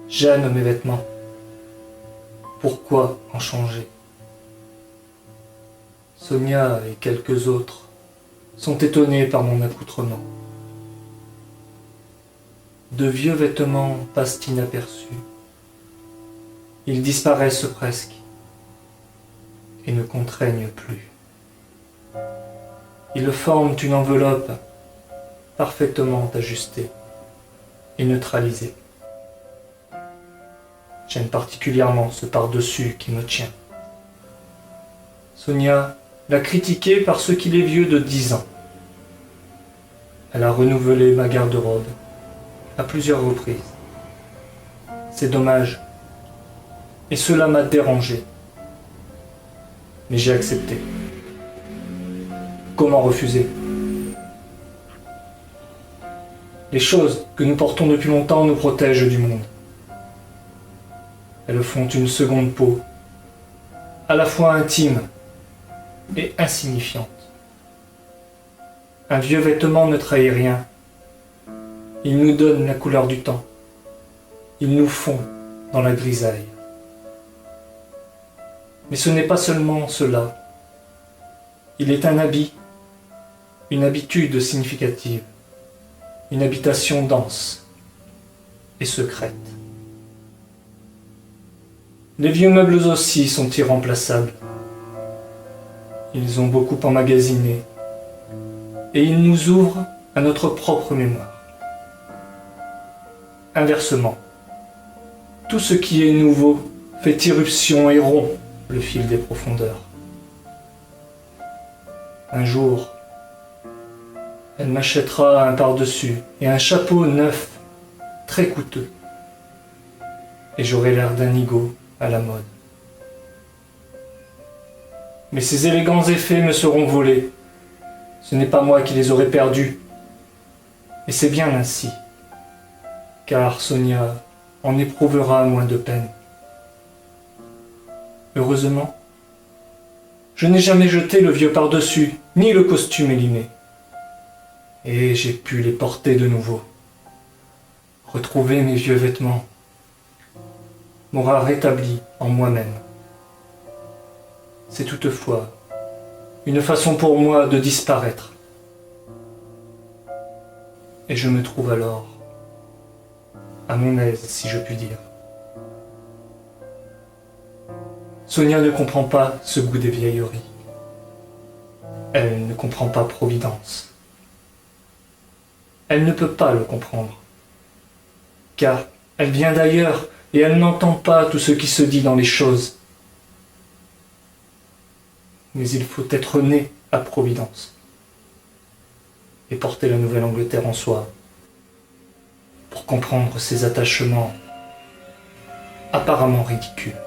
J'aime mes vêtements. Pourquoi en changer? Sonia et quelques autres sont étonnés par mon accoutrement. De vieux vêtements passent inaperçus. Ils disparaissent presque et ne contraignent plus. Ils forment une enveloppe parfaitement ajustée et neutralisée. J'aime particulièrement ce par-dessus qui me tient. Sonia l'a critiqué parce qu'il est vieux de 10 ans. Elle a renouvelé ma garde-robe à plusieurs reprises. C'est dommage. Et cela m'a dérangé. Mais j'ai accepté. Comment refuser? Les choses que nous portons depuis longtemps nous protègent du monde. Elles font une seconde peau, à la fois intime et insignifiante. Un vieux vêtement ne trahit rien. Il nous donne la couleur du temps. Il nous fond dans la grisaille. Mais ce n'est pas seulement cela. Il est un habit, une habitude significative, une habitation dense et secrète. Les vieux meubles aussi sont irremplaçables. Ils ont beaucoup emmagasiné et ils nous ouvrent à notre propre mémoire. Inversement, tout ce qui est nouveau fait irruption et rompt le fil des profondeurs. Un jour, elle m'achètera un par-dessus et un chapeau neuf, très coûteux, et j'aurai l'air d'un nigaud à la mode. Mais ces élégants effets me seront volés. Ce n'est pas moi qui les aurai perdus. Et c'est bien ainsi, car Sonia en éprouvera moins de peine. Heureusement, je n'ai jamais jeté le vieux par-dessus, ni le costume élimé. Et j'ai pu les porter de nouveau. Retrouver mes vieux vêtements m'aura rétabli en moi-même. C'est toutefois une façon pour moi de disparaître. Et je me trouve alors à mon aise, si je puis dire. Sonia ne comprend pas ce goût des vieilleries. Elle ne comprend pas Providence. Elle ne peut pas le comprendre, car elle vient d'ailleurs et elle n'entend pas tout ce qui se dit dans les choses. Mais il faut être né à Providence et porter la Nouvelle-Angleterre en soi pour comprendre ces attachements apparemment ridicules.